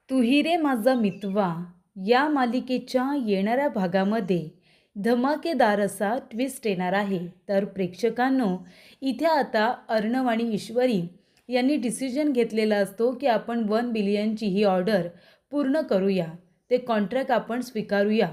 तू ही रे माझा मितवा या मालिकेच्या येणाऱ्या भागामध्ये धमाकेदार असा ट्विस्ट येणार आहे. तर प्रेक्षकांनो, इथे आता अर्णव आणि ईश्वरी यांनी डिसिजन घेतलेला असतो की आपण 1 बिलियनची ही ऑर्डर पूर्ण करूया, ते कॉन्ट्रॅक्ट आपण स्वीकारूया.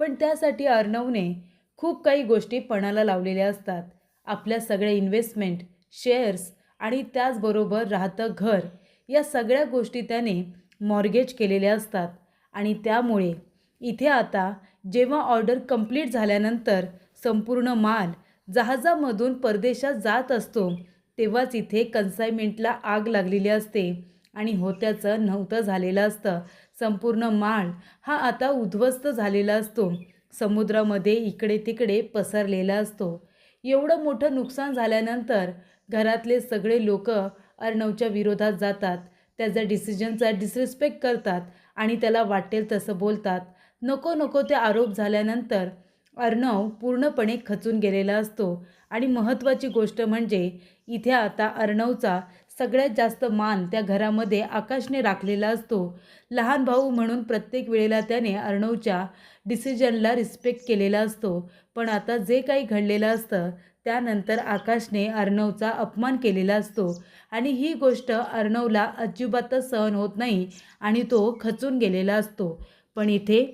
पण त्यासाठी अर्णवने खूप काही गोष्टी पणाला लावलेल्या असतात. आपल्या सगळ्या इन्व्हेस्टमेंट, शेअर्स आणि त्याचबरोबर राहतं घर, या सगळ्या गोष्टी त्याने मॉर्गेज केलेल्या असतात. आणि त्यामुळे इथे आता जेव्हा ऑर्डर कंप्लीट झाल्यानंतर संपूर्ण माल जहाजामधून परदेशात जात असतो, तेव्हाच इथे कन्सायमेंटला आग लागलेली असते आणि होत्याचं नव्हतं झालेलं असतं. संपूर्ण माल हा आता उद्ध्वस्त झालेला असतो, समुद्रामध्ये इकडे तिकडे पसरलेला असतो. एवढं मोठं नुकसान झाल्यानंतर घरातले सगळे लोक अर्णवच्या विरोधात जातात, त्याच्या डिसिजनचा डिसरिस्पेक्ट करतात आणि त्याला वाटेल तसं बोलतात. नको नको ते आरोप झाल्यानंतर अर्णव पूर्णपणे खचून गेलेला असतो. आणि महत्त्वाची गोष्ट म्हणजे इथे आता अर्णवचा सगळ्यात जास्त मान त्या घरामध्ये आकाशने राखलेला असतो. लहान भाऊ म्हणून प्रत्येक वेळेला त्याने अर्णवच्या डिसिजनला रिस्पेक्ट केलेला असतो. पण आता जे काही घडलेलं असतं त्यानंतर आकाशने अर्णवचा अपमान केलेला असतो आणि ही गोष्ट अर्णवला अजिबातच सहन होत नाही आणि तो खचून गेलेला असतो. पण इथे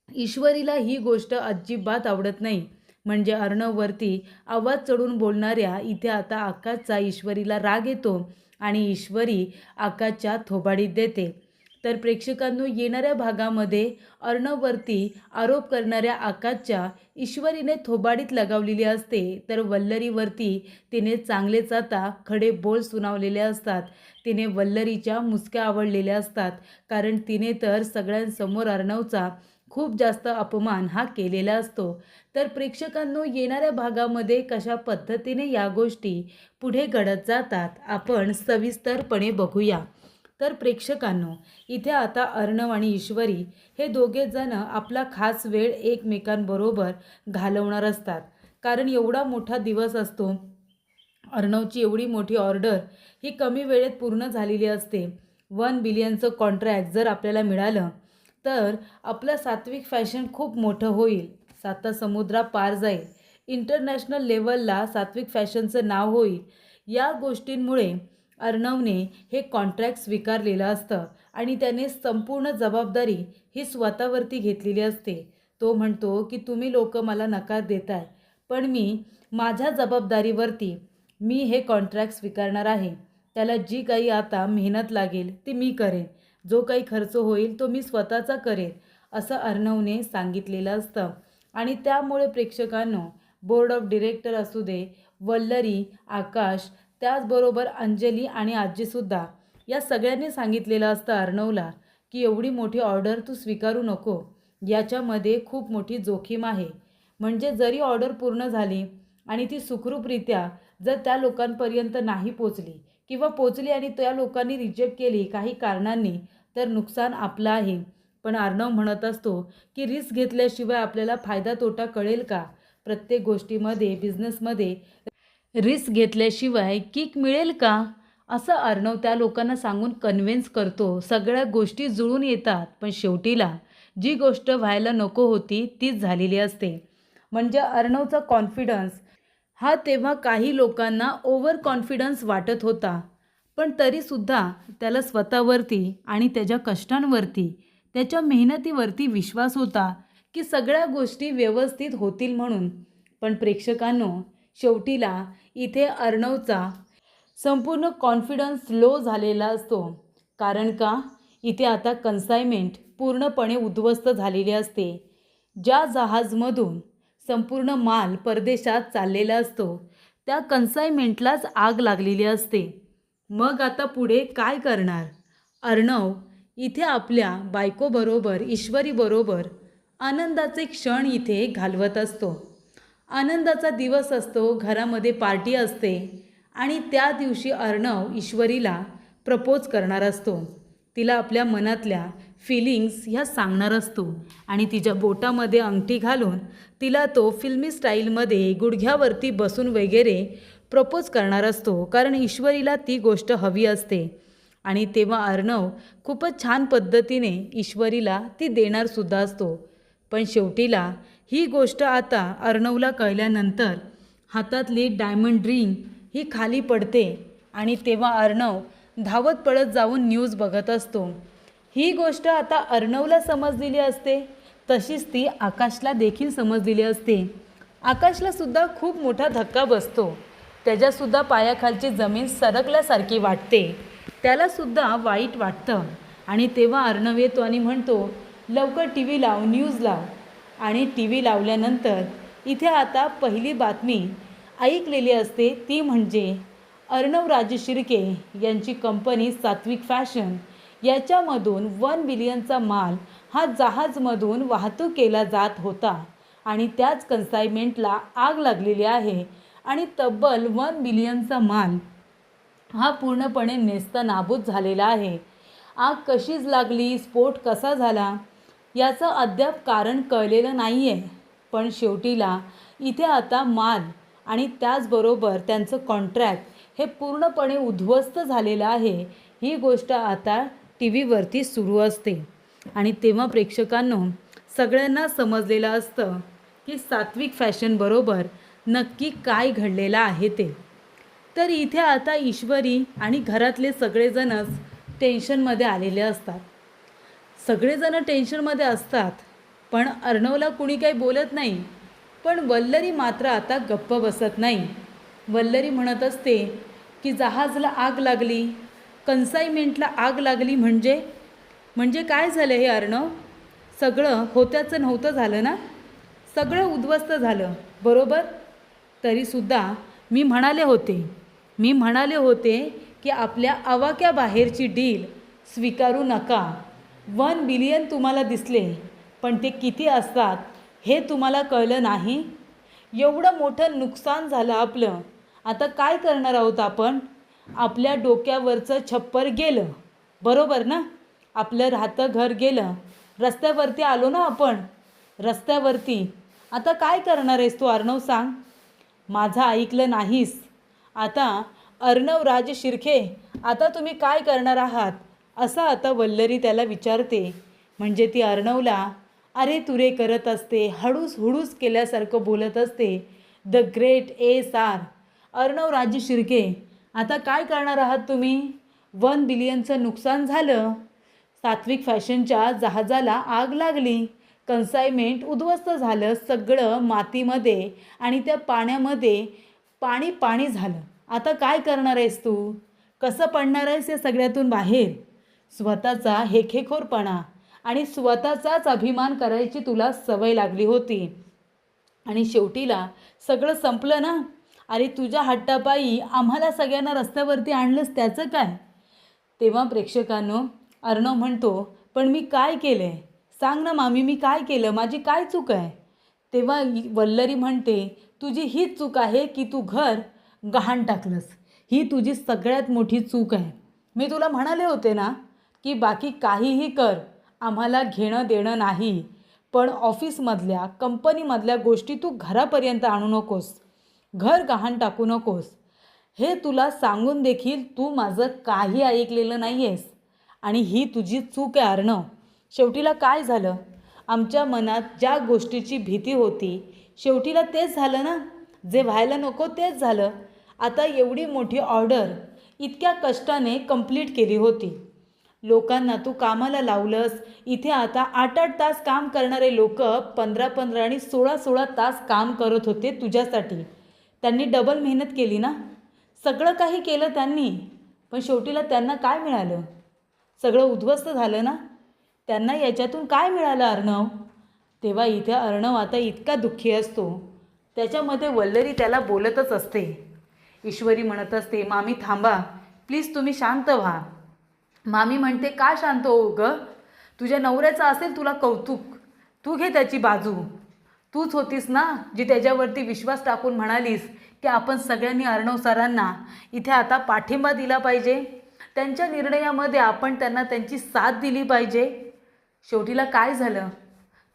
ईश्वरीला ही गोष्ट अजिबात आवडत नाही. म्हणजे अर्णववरती आवाज चढून बोलणाऱ्या इथे आता आकाशचा ईश्वरीला राग येतो आणि ईश्वरी आकाशच्या थोबाडीत देते. तर प्रेक्षकांनो, येणाऱ्या भागामध्ये अर्णववरती आरोप करणाऱ्या आकाशच्या ईश्वरीने थोबाडीत लगावलेली असते, तर वल्लरीवरती तिने चांगलेच आता खडे बोल सुनावलेले असतात. तिने वल्लरीच्या मुसक्या आवडलेल्या असतात, कारण तिने तर सगळ्यांसमोर अर्णवचा खूप जास्त अपमान हा केलेला असतो. तर प्रेक्षकांनो, येणाऱ्या भागामध्ये कशा पद्धतीने या गोष्टी पुढे घडत जातात आपण सविस्तरपणे बघूया. तर प्रेक्षकांनो, इथे आता अर्णव आणि ईश्वरी हे दोघे जण आपला खास वेळ एकमेकांबरोबर घालवणार असतात. कारण एवढा मोठा दिवस असतो, अर्णवची एवढी मोठी ऑर्डर ही कमी वेळेत पूर्ण झालेली असते. 1 बिलियनचं कॉन्ट्रॅक्ट जर आपल्याला मिळालं तर आपलं सात्विक फॅशन खूप मोठं होईल, साता समुद्रा पार जाईल, इंटरनॅशनल लेवलला सात्विक फॅशनचं नाव होईल. या गोष्टींमुळे अर्णवने हे कॉन्ट्रॅक्ट स्वीकारलेलं असतं आणि त्याने संपूर्ण जबाबदारी ही स्वतःवरती घेतलेली असते. तो म्हणतो की तुम्ही लोक मला नकार देताय, पण मी माझ्या जबाबदारीवरती मी हे कॉन्ट्रॅक्ट स्वीकारणार आहे. त्याला जी काही आता मेहनत लागेल ती मी करेन, जो काही खर्च होईल तो मी स्वतःचा करेन, असं अर्णवने सांगितलेलं असतं. आणि त्यामुळे प्रेक्षकांनो, बोर्ड ऑफ डिरेक्टर असू दे, वल्लरी, आकाश, त्याचबरोबर अंजली आणि आजीसुद्धा, या सगळ्यांनी सांगितलेलं असतं अर्णवला की एवढी मोठी ऑर्डर तू स्वीकारू नको, याच्यामध्ये खूप मोठी जोखीम आहे. म्हणजे जरी ऑर्डर पूर्ण झाली आणि ती सुखरूपरित्या जर त्या लोकांपर्यंत नाही पोचली किंवा पोचली आणि त्या लोकांनी रिजेक्ट केली काही कारणांनी, तर नुकसान आपलं आहे. पण अर्णव म्हणत असतो की रिस्क घेतल्याशिवाय आपल्याला फायदा तोटा कळेल का? प्रत्येक गोष्टीमध्ये, बिझनेसमध्ये रिस्क घेतल्याशिवाय किक मिळेल का? असं अर्णव त्या लोकांना सांगून कन्व्हिन्स करतो. सगळ्या गोष्टी जुळून येतात, पण शेवटीला जी गोष्ट व्हायला नको होती तीच झालेली असते. म्हणजे अर्णवचा कॉन्फिडन्स हा तेव्हा काही लोकांना ओव्हर कॉन्फिडन्स वाटत होता, पण तरीसुद्धा त्याला स्वतःवरती आणि त्याच्या कष्टांवरती, त्याच्या मेहनतीवरती विश्वास होता की सगळ्या गोष्टी व्यवस्थित होतील म्हणून. पण प्रेक्षकांनो, शेवटीला इथे अर्णवचा संपूर्ण कॉन्फिडन्स लो झालेला असतो. कारण का? इथे आता कन्सायमेंट पूर्णपणे उद्ध्वस्त झालेली असते. ज्या जहाजमधून संपूर्ण माल परदेशात चाललेला असतो, त्या कन्सायमेंटलाच आग लागलेली असते. मग आता पुढे काय करणार? अर्णव इथे आपल्या बायकोबरोबर, ईश्वरीबरोबर आनंदाचे क्षण इथे घालवत असतो. आनंदाचा दिवस असतो, घरामध्ये पार्टी असते आणि त्या दिवशी अर्णव ईश्वरीला प्रपोज करणार असतो. तिला आपल्या मनातल्या फिलिंग्स ह्या सांगणार असतो आणि तिच्या बोटामध्ये अंगठी घालून तिला तो फिल्मी स्टाईलमध्ये गुडघ्यावरती बसून वगैरे प्रपोज करणार असतो. कारण ईश्वरीला ती गोष्ट हवी असते. आणि तेव्हा अर्णव खूपच छान पद्धतीने ईश्वरीला ती देणारसुद्धा असतो. पण शेवटीला ही गोष्ट आता अर्णवला कळल्यानंतर हातातली डायमंड रिंग ही खाली पडते आणि तेव्हा अर्णव धावत पळत जाऊन न्यूज बघत असतो. ही गोष्ट आता अर्णवला समजलेली असते, तशीच ती आकाशला देखील समजलेली असते. आकाशला सुद्धा खूप मोठा धक्का बसतो. त्याच्यासुद्धा पायाखालची जमीन सरकल्यासारखी वाटते. त्यालासुद्धा वाईट वाटतं आणि तेव्हा अर्णव येतो आणि म्हणतो, लवकर टी व्ही लाव, न्यूज लाव. आणि टी व्ही लावल्यानंतर इथे आता पहिली बातमी ऐकलेली असते, ती म्हणजे अर्णव राजे शिर्के यांची कंपनी सात्विक फॅशन याच्यामधून 1 बिलियनचा माल हा जहाजमधून वाहतूक केला जात होता आणि त्याच कन्सायमेंटला आग लागलेली आहे आणि तब्बल 1 बिलियनचा माल हा पूर्णपणे नेस्तनाबूत झालेला आहे. आग कशीच लागली, स्फोट कसा झाला याचं अद्याप कारण कळलेलं नाही आहे. पण शेवटीला इथे आता माल आणि त्याचबरोबर त्यांचं कॉन्ट्रॅक्ट हे पूर्णपणे उद्ध्वस्त झालेलं आहे. ही गोष्ट आता टी व्हीवरती सुरू असते आणि तेव्हा प्रेक्षकांनो सगळ्यांना समजलेलं असतं की सात्विक फॅशनबरोबर नक्की काय घडलेलं आहे ते. तर इथे आता ईश्वरी आणि घरातले सगळेजणच टेन्शनमध्ये आलेले असतात. सगळेजण टेन्शनमध्ये असतात, पण अर्णवला कुणी काही बोलत नाही. पण वल्लरी मात्र आता गप्प बसत नाही. वल्लरी म्हणत असते की जहाजला आग लागली, कन्सायमेंटला आग लागली म्हणजे काय झालं हे अर्णव? सगळं होत्याचं नव्हतं झालं ना? सगळं उद्ध्वस्त झालं, बरोबर? तरीसुद्धा मी म्हणाले होते की आपल्या आवाक्याबाहेरची डील स्वीकारू नका. 1 बिलियन तुम्हाला दिसले, पण ते किती असतात हे तुम्हाला कळलं नाही. एवढं मोठं नुकसान झालं आपलं. आता काय करणार आहोत आपण? आपल्या डोक्यावरचं छप्पर गेलं, बरोबर ना? आपलं राहतं घर गेलं. रस्त्यावरती आलो ना आपण, रस्त्यावरती. आता काय करणार आहेस तू अर्णव, सांग? माझं ऐकलं नाहीस. आता अर्णव राज शिर्के, आता तुम्ही काय करणार आहात? असं आता वल्लरी त्याला विचारते. म्हणजे ती अर्णवला अरे तुरे करत असते, हळूस हुडूस केल्यासारखं बोलत असते. द ग्रेट SR अर्णव राज शिर्के, आता काय करणार आहात तुम्ही? 1 बिलियनचं नुकसान झालं, सात्विक फॅशनच्या जहाजाला आग लागली, कन्सायमेंट उद्ध्वस्त झालं, सगळं मातीमध्ये आणि त्या पाण्यामध्ये पाणी झालं. आता काय करणार आहेस तू? कसं पडणार आहेस या सगळ्यातून बाहेर? स्वतःचा हेखेखोरपणा आणि स्वतःचाच अभिमान करायची तुला सवय लागली होती आणि शेवटीला सगळं संपलं ना? अरे तुझ्या हट्टापायी आम्हाला सगळ्यांना रस्त्यावरती आणलंस, त्याचं काय? तेव्हा प्रेक्षकांनो अर्णव म्हणतो, पण मी काय केलं आहे? सांग ना मामी, मी काय केलं? माझी काय चूक आहे? तेव्हा वल्लरी म्हणते, तुझी हीच चूक आहे की तू घर गहाण टाकलंस. ही तुझी सगळ्यात मोठी चूक आहे. मी तुला म्हणाले होते ना की बाकी काहीही कर, आम्हाला घेणं देणं नाही, पण ऑफिसमधल्या कंपनीमधल्या गोष्टी तू घरापर्यंत आणू नकोस, घर गहाण टाकू नकोस. हे तुला सांगून देखील तू माझं काही ऐकलेलं नाही आहेस आणि ही तुझी चूक आहे अर्णव. शेवटीला काय झालं? आमच्या मनात ज्या गोष्टीची भीती होती, शेवटीला तेच झालं ना? जे व्हायला नको तेच झालं. आता एवढी मोठी ऑर्डर इतक्या कष्टाने कंप्लीट केली होती. लोकांना तू कामाला लावलंस. इथे आता 8-8 तास काम करणारे लोक 15-15 आणि 16-16 तास काम करत होते तुझ्यासाठी. त्यांनी डबल मेहनत केली ना? सगळं काही केलं त्यांनी, पण शेवटीला त्यांना काय मिळालं? सगळं उद्ध्वस्त झालं ना? त्यांना याच्यातून काय मिळालं अर्णव? तेव्हा इथे अर्णव आता इतका दुःखी असतो. त्याच्यामध्ये वल्लरी त्याला बोलतच असते. ईश्वरी म्हणत असते, मामी थांबा प्लीज, तुम्ही शांत व्हा. मामी म्हणते, का शांत हो गं? तुझ्या नवऱ्याचं असेल तुला कौतुक, तू घे त्याची बाजू. तूच होतीस ना जी त्याच्यावरती विश्वास टाकून म्हणालीस की आपण सगळ्यांनी अर्णव सरांना इथे आता पाठिंबा दिला पाहिजे, त्यांच्या निर्णयामध्ये आपण त्यांना त्यांची साथ दिली पाहिजे. शेवटीला काय झालं?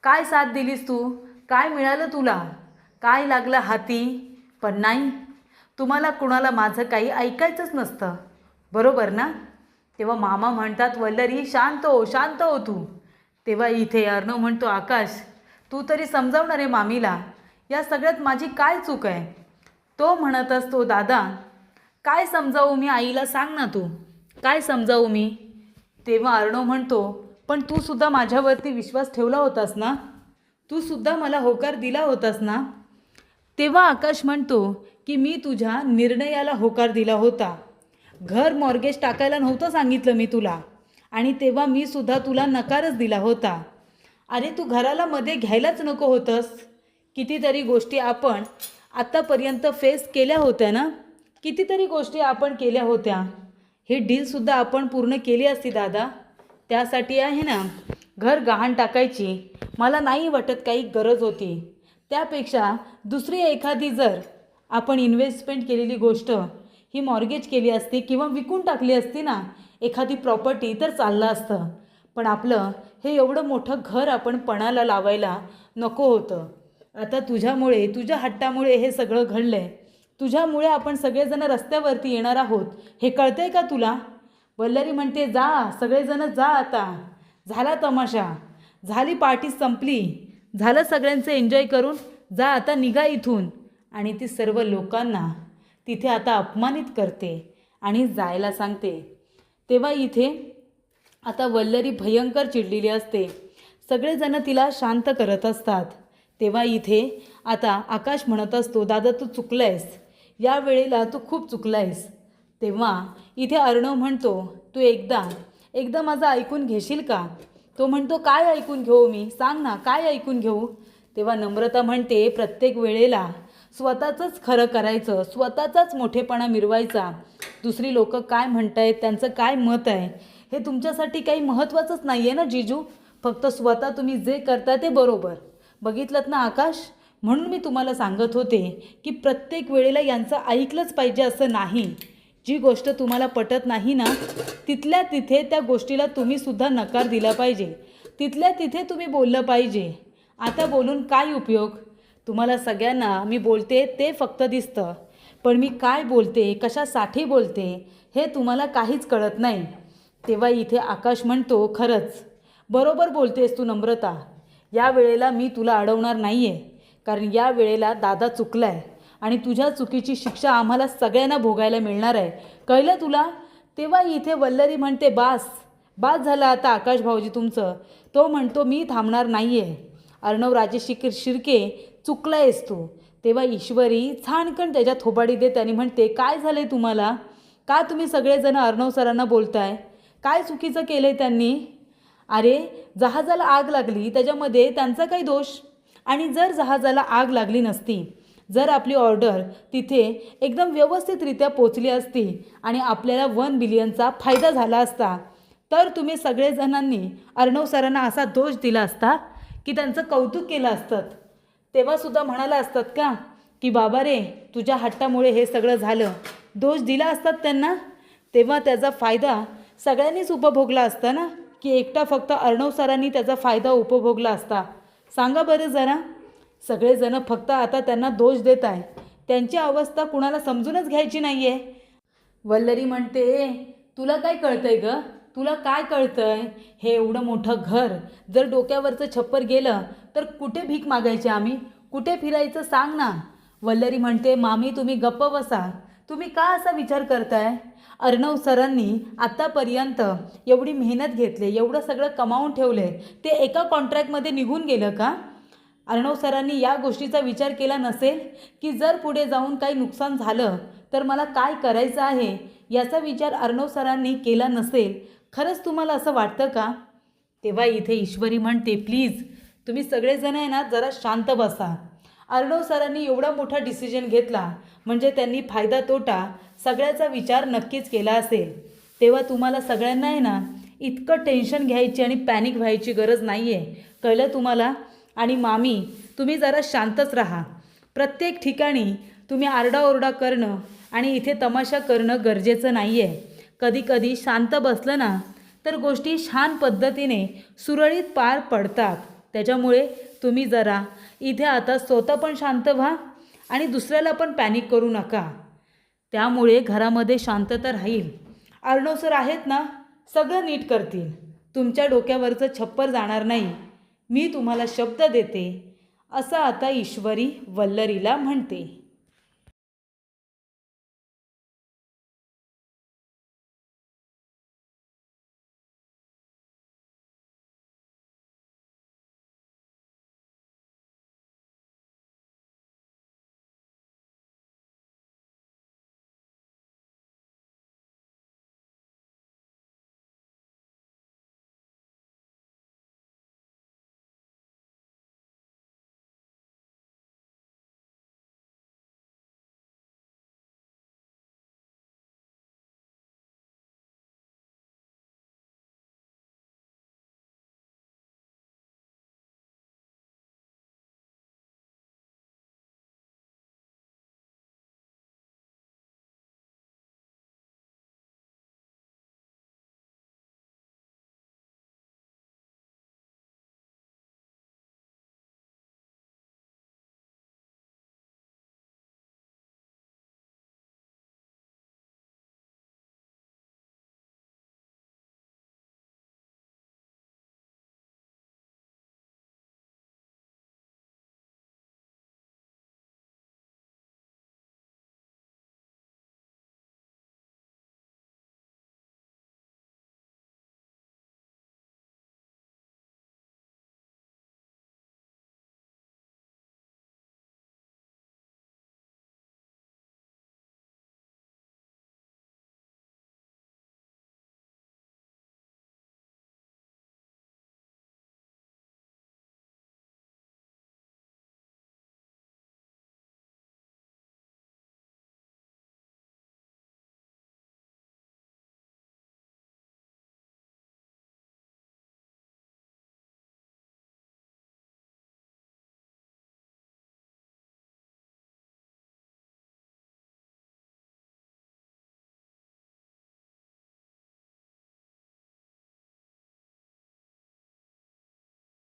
काय साथ दिलीस तू? काय मिळालं तुला? काय लागलं हाती? पण नाही, तुम्हाला कुणाला माझं काही ऐकायचंच नसतं, बरोबर ना? तेव्हा मामा म्हणतात, वल्लरी शांत हो तू. तेव्हा इथे अर्णव म्हणतो, आकाश तू तरी समजावणार आहे मामीला, या सगळ्यात माझी काय चूक आहे. तो म्हणत असतो, दादा काय समजावू मी आईला, सांग ना तू काय समजावू मी. तेव्हा अर्णव म्हणतो, पण तू सुद्धा माझ्यावरती विश्वास ठेवला होतास ना, तू सुद्धा मला होकार दिला होतास ना. तेव्हा आकाश म्हणतो की मी तुझ्या निर्णयाला होकार दिला होता, घर मॉर्गेज टाकायला नव्हतं सांगितलं मी तुला, आणि तेव्हा मी सुद्धा तुला नकारच दिला होता. अरे तू घराला मध्ये घ्यायलाच नको होतंस. कितीतरी गोष्टी आपण आत्तापर्यंत फेस केल्या होत्या ना, कितीतरी गोष्टी आपण केल्या होत्या. हे डीलसुद्धा आपण पूर्ण केली असती दादा. त्यासाठी आहे ना घर गहाण टाकायची मला नाही वाटत काही गरज होती. त्यापेक्षा दुसरी एखादी जर आपण इन्व्हेस्टमेंट केलेली गोष्ट ही मॉर्गेज केली असती किंवा विकून टाकली असती ना एखादी प्रॉपर्टी, तर चाललं असतं. पण आपलं हे एवढं मोठं घर आपण पणाला लावायला नको होतं. आता तुझ्यामुळे, तुझ्या हट्टामुळे हे सगळं घडलं आहे. तुझ्यामुळे आपण सगळेजण रस्त्यावरती येणार आहोत, हे कळतं आहे का तुला. वल्लरी म्हणते, जा सगळेजण जा, आता झाला तमाशा, झाली पार्टी संपली, झालं सगळ्यांचं एन्जॉय करून, जा आता निघा इथून. आणि ती सर्व लोकांना तिथे आता अपमानित करते आणि जायला सांगते. तेव्हा इथे आता वल्लरी भयंकर चिडलेली असते. सगळेजण तिला शांत करत असतात. तेव्हा इथे आता आकाश म्हणत असतो, दादा तू चुकलायस, या वेळेला तू खूप चुकलायस. तेव्हा इथे अर्णव म्हणतो, तू एकदा माझं ऐकून घेशील का. तो म्हणतो, काय ऐकून घेऊ मी, सांग ना काय ऐकून घेऊ. तेव्हा नम्रता म्हणते, प्रत्येक वेळेला स्वतःचंच खरं करायचं, स्वतःचाच मोठेपणा मिरवायचा. दुसरी लोक काय म्हणतायत, त्यांचं काय मत आहे, हे तुमच्यासाठी काही महत्त्वाचंच नाही आहे ना जीजू. फक्त स्वतः तुम्ही जे करता ते बरोबर. बघितलंत ना आकाश, म्हणून मी तुम्हाला सांगत होते की प्रत्येक वेळेला यांचं ऐकलंच पाहिजे असं नाही. जी गोष्ट तुम्हाला पटत नाही ना, तिथल्या तिथे त्या गोष्टीला तुम्ही सुद्धा नकार दिला पाहिजे. तिथल्या तिथे तुम्ही बोललं पाहिजे. आता बोलून काय उपयोग. तुम्हाला सगळ्यांना मी बोलते ते फक्त दिसतं, पण मी काय बोलते, कशासाठी बोलते, हे तुम्हाला काहीच कळत नाही. तेव्हा इथे आकाश म्हणतो, खरंच बरोबर बोलतेस तू नम्रता, या वेळेला मी तुला अडवणार नाही आहे. कारण या वेळेला दादा चुकला आहे आणि तुझ्या चुकीची शिक्षा आम्हाला सगळ्यांना भोगायला मिळणार आहे, कळलं तुला. तेव्हा इथे वल्लरी म्हणते, बास झालं आता आकाश भाऊजी तुमचं. तो म्हणतो, मी थांबणार नाही आहे. अर्णव राजे शिर्के चुकला आहेस तू. तेव्हा ईश्वरी छानकण त्याच्या थोबाडी देत आणि म्हणते, काय झालं आहे तुम्हाला, का तुम्ही सगळेजण अर्णव सरांना बोलताय, काय चुकीचं केलं आहे त्यांनी. अरे जहाजाला आग लागली त्याच्यामध्ये त्यांचा काही दोष. आणि जर जहाजाला आग लागली नसती, जर आपली ऑर्डर तिथे एकदम व्यवस्थितरित्या पोचली असती आणि आपल्याला 1 बिलियनचा फायदा झाला असता, तर तुम्ही सगळेजणांनी अर्णव सरांना असा दोष दिला असता की त्यांचं कौतुक केलं असतं. तेव्हासुद्धा म्हणाला असतात का की बाबा रे तुझ्या हट्टामुळे हे सगळं झालं, दोष दिला असतात त्यांना. तेव्हा त्याचा फायदा सगळ्यांनीच उपभोगला असता ना, की एकटा फक्त अर्णव सरांनी त्याचा फायदा उपभोगला असता. सांगा बरं जरा. सगळेजण फक्त आता त्यांना दोष देत आहे, त्यांची अवस्था कुणाला समजूनच घ्यायची नाही आहे. वल्लरी म्हणते, तुला काय कळतंय ग, तुला काय कळतंय. हे एवढं मोठं घर जर डोक्यावरचं छप्पर गेलं तर कुठे भीक मागायची आम्ही, कुठे फिरायचं सांग ना. वल्लरी म्हणते, मामी तुम्ही गप्प बसा, तुम्ही का असा विचार करताय. अर्णव सरांनी आत्तापर्यंत एवढी मेहनत घेतली, एवढं सगळं कमावून ठेवले, ते एका कॉन्ट्रॅक्टमध्ये निघून गेलं का. अर्णव सरांनी या गोष्टीचा विचार केला नसेल की जर पुढे जाऊन काही नुकसान झालं तर मला काय करायचं आहे, याचा विचार अर्णव सरांनी केला नसेल. खरंच तुम्हाला असं वाटतं का. तेव्हा इथे ईश्वरी म्हणते, प्लीज तुम्ही सगळेजण आहे ना जरा शांत बसा. अर्णव सरांनी एवढा मोठा डिसिजन घेतला म्हणजे त्यांनी फायदा तोटा सगळ्याचा विचार नक्कीच केला असेल. तेव्हा तुम्हाला सगळ्यांना आहे ना इतकं टेन्शन घ्यायची आणि पॅनिक व्हायची गरज नाही आहे, कळलं तुम्हाला. आणि मामी तुम्ही जरा शांतच राहा. प्रत्येक ठिकाणी तुम्ही आरडाओरडा करणं आणि इथे तमाशा करणं गरजेचं नाही आहे. कधीकधी शांत बसलं ना तर गोष्टी छान पद्धतीने सुरळीत पार पडतात. त्याच्यामुळे तुम्ही जरा इथे आता स्वतः पण शांत व्हा आणि दुसऱ्याला पण पॅनिक करू नका. त्यामुळे घरामध्ये शांतता राहील. अर्णव सर आहेत ना, सगळं नीट करतील. तुमच्या डोक्यावरचं छप्पर जाणार नाही. मी तुम्हाला शब्द देते, असं आता ईश्वरी वल्लरीला म्हणते.